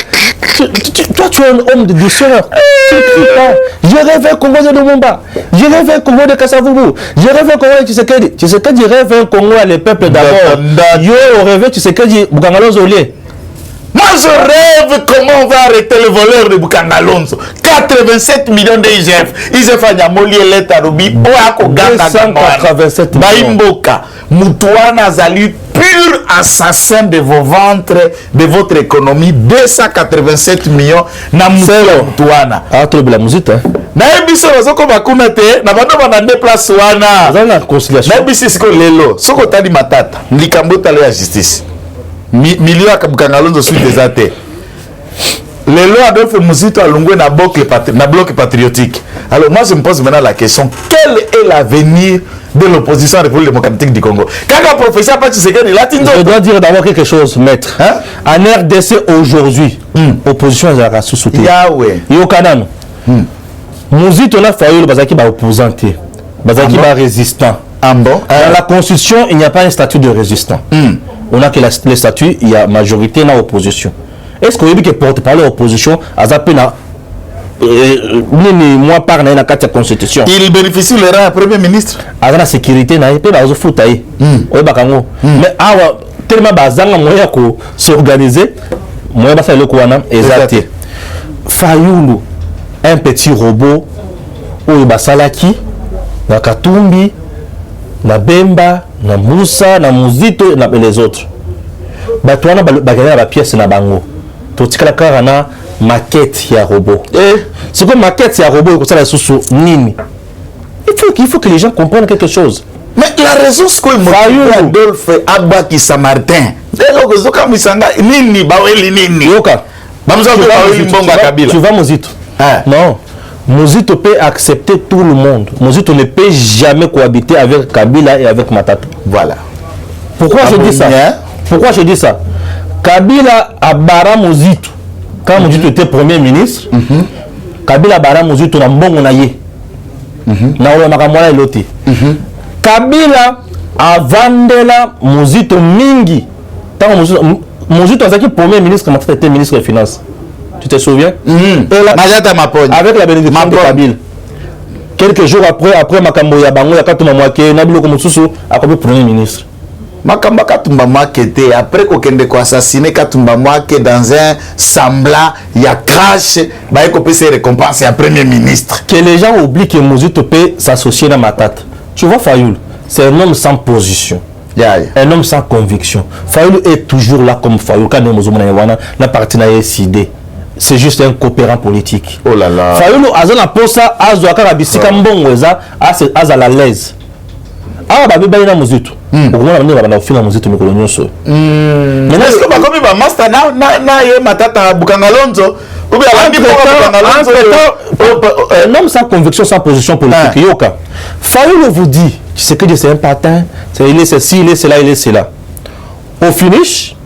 Toi tu es un homme de douceur. Tu ne pries pas. Je rêve un Congo de Lumumba. Je rêve un Congo de Kasavubu. Je rêve un Congo de Tshisekedi. Tshisekedi rêve un Congo les peuples d'abord. Yo rêve Tshisekedi Bukangalozo Olé. Moi je rêve comment on va arrêter le voleur de Bukangalonzo. 87 millions de IGF. IGF a nyamoli eleta rubi. Oako ganga 287 millions. Baimboka. Moutouana Zali, pur assassin de vos ventres, de votre économie. 287 millions. Na Moutouana. Ah, tu la musique, hein? Na ebiso bazoko bakuna te na bando banande place wana. Dans la conciliation. Na ebiso siko lelo. Soko tali Matata. Likambo tali ya justice. Milieu à Kabukangalonzo suite des athées. Les lois Adolphe Mouzito a longé na bloc patriotique. Alors moi je me pose maintenant la question, quel est l'avenir de l'opposition à la République démocratique du Congo? Quand le professeur Patrice Sekedi là, je dois dire d'abord quelque chose, maître. En RDC aujourd'hui, opposition à la sous-souté. Yahweh. Yokanano. Mouzito na failli le bazaki ba opposanté. Bazaki ba résistant. Dans la constitution, il n'y a pas un statut de résistant. On a que les statuts, il y a majorité dans l'opposition. Est-ce que vous avez que porte-parole de l'opposition a zappé moi par la constitution? Il bénéficie le rang premier ministre. À la sécurité, il peut pas se foutre. Mais tellement bazanga moyen ko s'organiser, moyen ba le kouana exacté. Fayulu, un petit robot ou basalaki na Katumbi, na Bemba, na Moussa, na Mouzito et les autres. Batouana bagana la pièce na bango. Totika la karana maquette ya robot. C'est comme maquette ya robot comme ça la sous nini. Il faut que les gens comprennent quelque chose. Mais la raison c'est quoi Adolphe Abaki Samartin. Dès que misanga nini baweli nini. Yoka. Tu vas Mozito. Non. Mozito peut accepter tout le monde. Mozito ne peut jamais cohabiter avec Kabila et avec Matata. Voilà. Pourquoi je dis ça? Pourquoi je dis ça? Kabila a bara Mozito. Quand Mozito était premier ministre, Kabila a bara Mozito na mbongo na ye. Na ola makamwala elote. Kabila a vandela Mozito mingi. Tant Mozito a premier ministre, Matata était ministre des Finances. Tu te souviens? Avec la bénédiction de Kabila. Quelques jours après Makambo ya bango ya Katumba Mwake, Nabilo Komosusu a comme premier ministre. Makamba Katumba Mwake était après kokende ko assassiner Katumba Mwake dans un semblant ya crash, ba ko peut se récompenser à premier ministre. Que les gens oublient que Mozito peut s'associer à Matata. Tu vois Fayoul, c'est un homme sans position. Un homme sans conviction. Fayoul est toujours là comme Fayoul quand Mozomona Yawana la partie na SID. C'est juste un coopérant politique. Oh là là. Fayoul azana posa azwaka kabisika mbongo eza azala l'aise. Ah ba beba ina Mozito. Okomona bande ba na ofina Mozito mikolo nyonso. Mais est-ce que ba komi ba master na ye Matata Bukangalonzo ou bien la Bukangalonzo un homme sans conviction, sans position politique. Yoka. Fayoul vous dit, tu sais que c'est un patin, il est ceci, il est cela, il est cela. Au finish,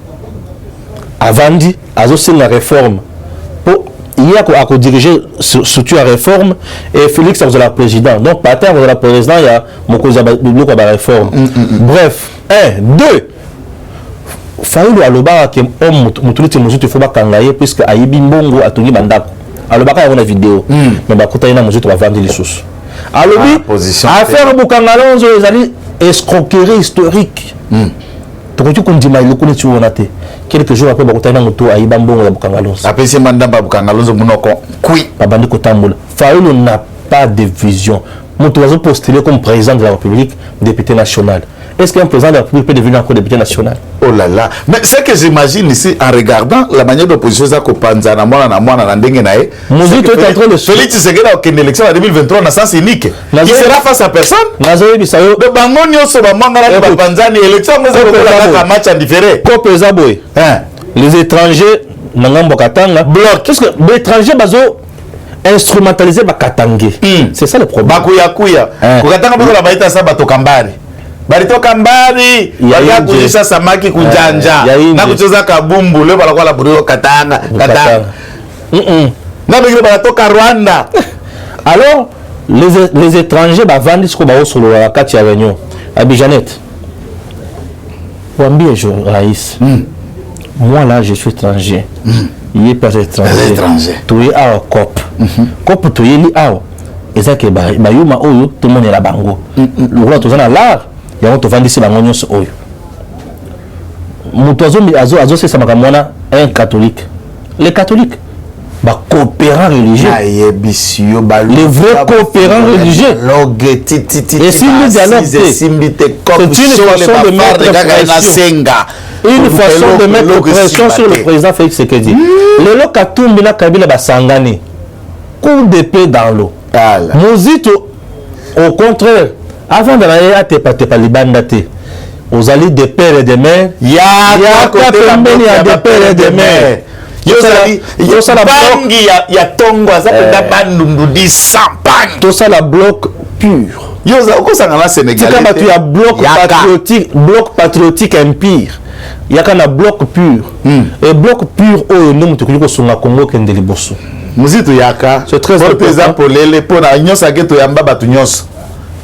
avant dit, c'est la réforme. Il y a diriger surtout la réforme et Félix vous la président. Donc patin vous la président, il y a Mokoza la réforme. Bref, 1, 2. Fayoul aloba que homme mutuliti Mozito il faut pas kangaye puisque ayibi mbongo atongi bandako. Alobaka ya na vidéo mais bakota ina Mozito va vendre les sous. Alobi affaire Bukangalonzo ezali escroquerie historique. Tokoki kondima iloko neti wonate. Quelques jours après bakota ina moto ayiba mbongo ya Bukangalonzo. Après c'est mandamba Bukangalonzo munoko. Oui, babandi kotambola. Fayoul n'a pas de vision. Moto va postuler comme président de la République, député national. Est-ce qu'un président de la République peut devenir encore député national? Oh là là. Mais ce que j'imagine ici, en regardant la manière d'opposition, ça Kopanza, na ndenge nae. Mozito est en train de Félix Tshisekedi a une élection en 2023 dans sens unique. Il sera face à personne. Nazoye bisayo. De bango nyoso ba mangala ba Panzani élection mais ça match en différé. Ko pesa boy. Les étrangers nangambo katanga bloc. Parce que les étrangers bazo instrumentaliser ba katangé. C'est ça le problème. Bakuya kuya. Ko katanga bako la baita sa bato kambari. Baritoka mbali ya kulisha samaki kujanja na kucheza kabumbu leo bala kwa la burio katanga na bengine baratoka Rwanda. Alors les étrangers ba vandi siko ba osolo la kati ya réunion Abidjanette. Wambie jo Raïs. Moi là je suis étranger. Il est pas étranger. Tu es à COP. COP tu es li ao. Ezake ba yuma oyo tout le monde est la bango. Le roi tozana là. Il y a un vendisi bango nyonso oyo. Muto azo c'est ça makamwana un catholique. Les catholiques ba coopérants religieux. Les vrais coopérants religieux. Et si nous dialoguons, c'est une façon de mettre pression. Une façon de mettre pression sur le président Félix Tshisekedi. Le lo Katumbi na Kabila basangani. Coup d'épée dans l'eau. Mozito au contraire. Avant d'aller à Tepa Libandate, aux alliés des pères et des mères, il y a des pères et des mères. Il y a Tongo, ça peut être bandundudi sans pan. Tout ça la bloc pur. Il y a bloc patriotique empire. Il y a un bloc pur. Et bloc pur, oh, nous, nous sommes Congo Kendeliboso. Mozito Yaka, c'est très important pour les pour la union sageto yamba batunyos.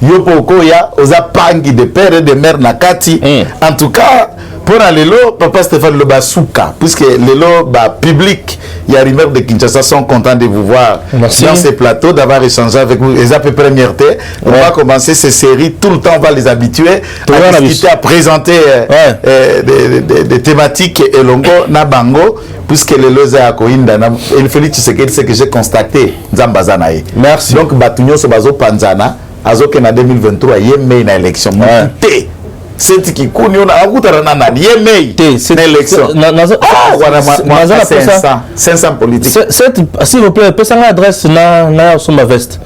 Yopoko ya oza pangi de père et de mère nakati. En tout cas, pour l'élo, papa Stéphane Lobasuka, puisque l'élo public, il y a les maires de Kinshasa sont contents de vous voir. Merci. Dans ces plateaux, d'avoir échangé avec vous. Les AP première té, on va commencer ces séries, tout le temps on va les habituer à discuter, à présenter des thématiques et longo nabango, puisque les loza à Koinda, et Félix Tshisekedi, c'est que j'ai constaté, Zambazanae. Merci. Donc, Batunyo Sobazo Panzana, Azoke na 2023, il y a une élection. cette qui kuni on a goûté na na yemei c'est l'élection voilà 500 politiques s'il vous plaît pesa nga adresse na soma veste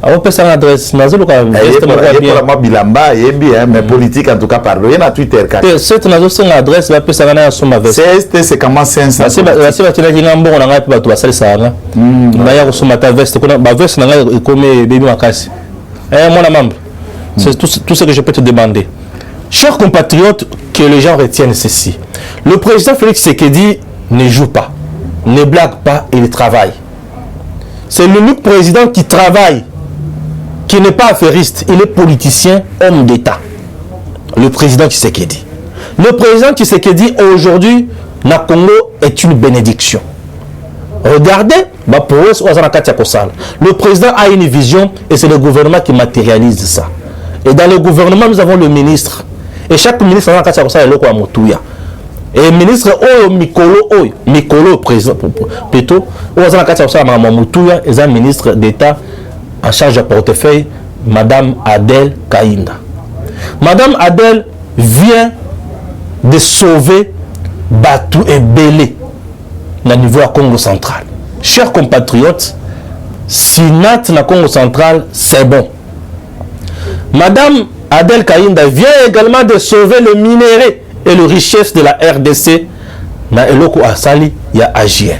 awo pesa nga adresse na zelo ka veste pour moi bilamba yebi mais politique en tout cas pardon na Twitter ka c'est na zo senga adresse ba pesa nga na soma veste c'est comment 500 c'est ba tina kinga mbongo na nga pe bato basali sanga na ya soma ta veste kuna ba veste na nga comme baby makasi mon membre c'est tout ce que je peux te demander. Chers compatriotes, que les gens retiennent ceci. Le président Félix Tshisekedi ne joue pas, ne blague pas, il travaille. C'est l'unique président qui travaille, qui n'est pas affairiste, il est politicien, homme d'État. Le président Tshisekedi. Le président Tshisekedi aujourd'hui, na Congo est une bénédiction. Regardez, le président a une vision et c'est le gouvernement qui matérialise ça. Et dans le gouvernement, nous avons le ministre. Et chaque ministre a et le ministre Mikolo président plutôt est un ministre d'État en charge de portefeuille, Madame Adèle Kainda. Madame Adèle vient de sauver Batou et Belé au niveau à Congo central. Chers compatriotes, si Nat na Congo central, c'est bon. Madame Adèle Kainda vient également de sauver le minerai et le richesse de la RDC. Na eloko asali ya AGN.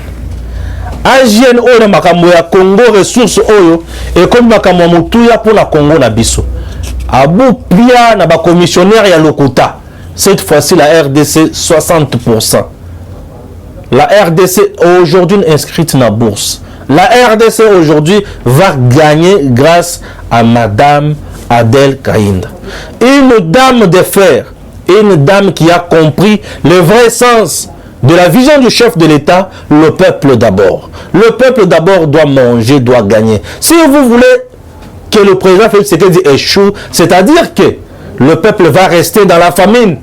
AGN oyo makambo ya Congo ressources oyo et comme makambo mutuya pour la Congo na biso. Abu plia na ba commissionnaire ya Lokuta. Cette fois-ci la RDC 60%. La RDC aujourd'hui inscrite dans la bourse. La RDC aujourd'hui va gagner grâce à Madame Adèle Kainda. Une dame de fer, une dame qui a compris le vrai sens de la vision du chef de l'État, le peuple d'abord. Le peuple d'abord doit manger, doit gagner. Si vous voulez que le président Félix Tshisekedi échoue, c'est-à-dire que le peuple va rester dans la famine.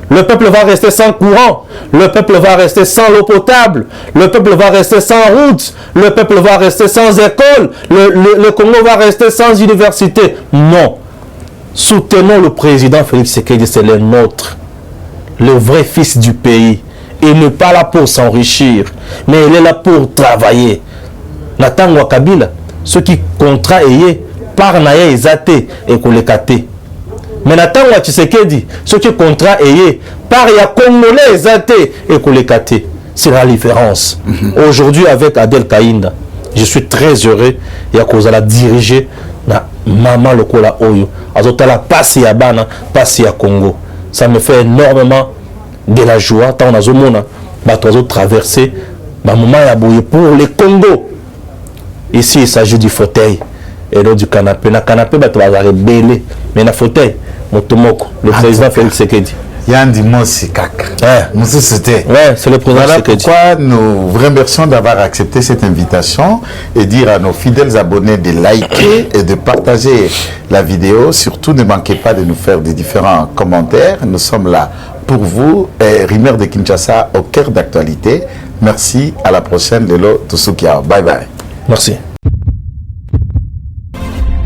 Le peuple va rester sans courant, le peuple va rester sans l'eau potable, le peuple va rester sans route, le peuple va rester sans école, le Congo va rester sans université. Non. Soutenons le président Félix Tshisekedi, c'est le nôtre, le vrai fils du pays. Il n'est pas là pour s'enrichir, mais il est là pour travailler. Nathan Wakabila, ceux qui contrat ayé, par naye ezate et kolekate. Mais Nathan Tshisekedi, ce qui contrat est par ya Congolais exalté et kolekate. C'est la différence. Aujourd'hui, avec Adèle Kainda, je suis très heureux et à cause de la diriger na maman lokola oyo. Azotala passe ya bana, passe ya Congo. Ça me fait énormément de la joie. Tant on a zomona, bato traverser ma maman ya boye pour le Congo. Ici, il s'agit du fauteuil et non du canapé. Na canapé, bato va rebelle, mais na fauteuil. Motomoko, le président Félix Tshisekedi. Yandi Mosi Kaka. Ouais, c'est le président Tshisekedi. Voilà pourquoi nous vous remercions d'avoir accepté cette invitation et dire à nos fidèles abonnés de liker et de partager la vidéo. Surtout, ne manquez pas de nous faire des différents commentaires. Nous sommes là pour vous. Rimer de Kinshasa au cœur d'actualité. Merci, à la prochaine. Lelo Tusukia. Bye bye. Merci.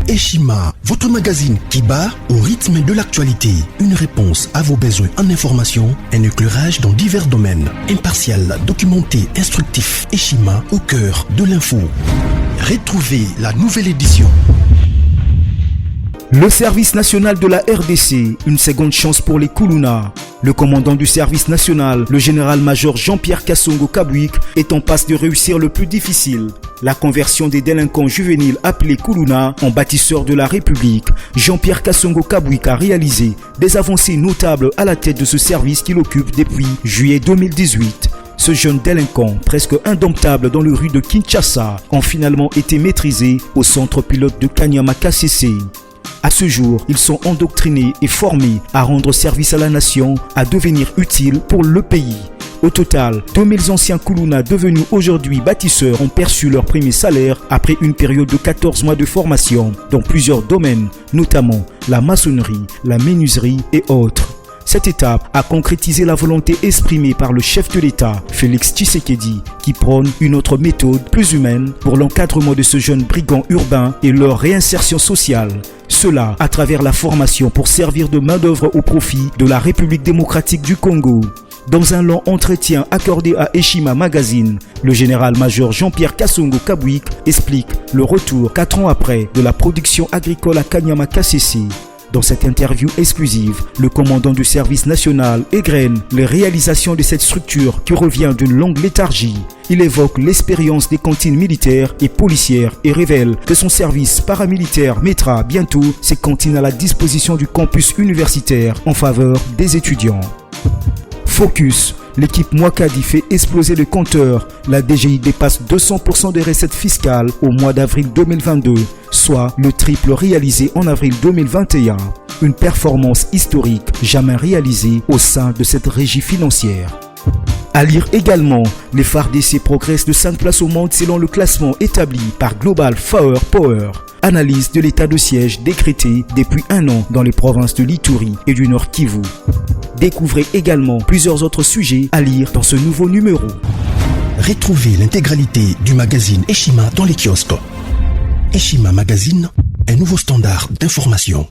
Eshima, votre magazine qui bat au rythme de l'actualité. Une réponse à vos besoins en information, un éclairage dans divers domaines. Impartial, documenté, instructif. Eshima, au cœur de l'info. Retrouvez la nouvelle édition. Le service national de la RDC, une seconde chance pour les Kuluna. Le commandant du service national, le général-major Jean-Pierre Kassongo Kabouik, est en passe de réussir le plus difficile. La conversion des délinquants juvéniles appelés Kuluna en bâtisseurs de la République. Jean-Pierre Kassongo Kabouik a réalisé des avancées notables à la tête de ce service qu'il occupe depuis juillet 2018. Ce jeune délinquant, presque indomptable dans les rues de Kinshasa, ont finalement été maîtrisés au centre pilote de Kanyama KCC. À ce jour, ils sont endoctrinés et formés à rendre service à la nation, à devenir utiles pour le pays. Au total, 2000 anciens Kuluna devenus aujourd'hui bâtisseurs ont perçu leur premier salaire après une période de 14 mois de formation dans plusieurs domaines, notamment la maçonnerie, la menuiserie et autres. Cette étape a concrétisé la volonté exprimée par le chef de l'État, Félix Tshisekedi, qui prône une autre méthode plus humaine pour l'encadrement de ce jeune brigand urbain et leur réinsertion sociale. Cela à travers la formation pour servir de main-d'œuvre au profit de la République démocratique du Congo. Dans un long entretien accordé à Eshima Magazine, le général-major Jean-Pierre Kassongo Kabwik explique le retour 4 ans après de la production agricole à Kanyama Kasese. Dans cette interview exclusive, le commandant du service national égrène les réalisations de cette structure qui revient d'une longue léthargie. Il évoque l'expérience des cantines militaires et policières et révèle que son service paramilitaire mettra bientôt ses cantines à la disposition du campus universitaire en faveur des étudiants. Focus. L'équipe Mwakadi fait exploser le compteur. La DGI dépasse 200% des recettes fiscales au mois d'avril 2022, soit le triple réalisé en avril 2021. Une performance historique jamais réalisée au sein de cette régie financière. À lire également, les FARDC progressent de 5 places au monde selon le classement établi par Global Power. Analyse de l'état de siège décrété depuis 1 an dans les provinces de l'Ituri et du Nord Kivu. Découvrez également plusieurs autres sujets à lire dans ce nouveau numéro. Retrouvez l'intégralité du magazine Eshima dans les kiosques. Eshima Magazine, un nouveau standard d'information.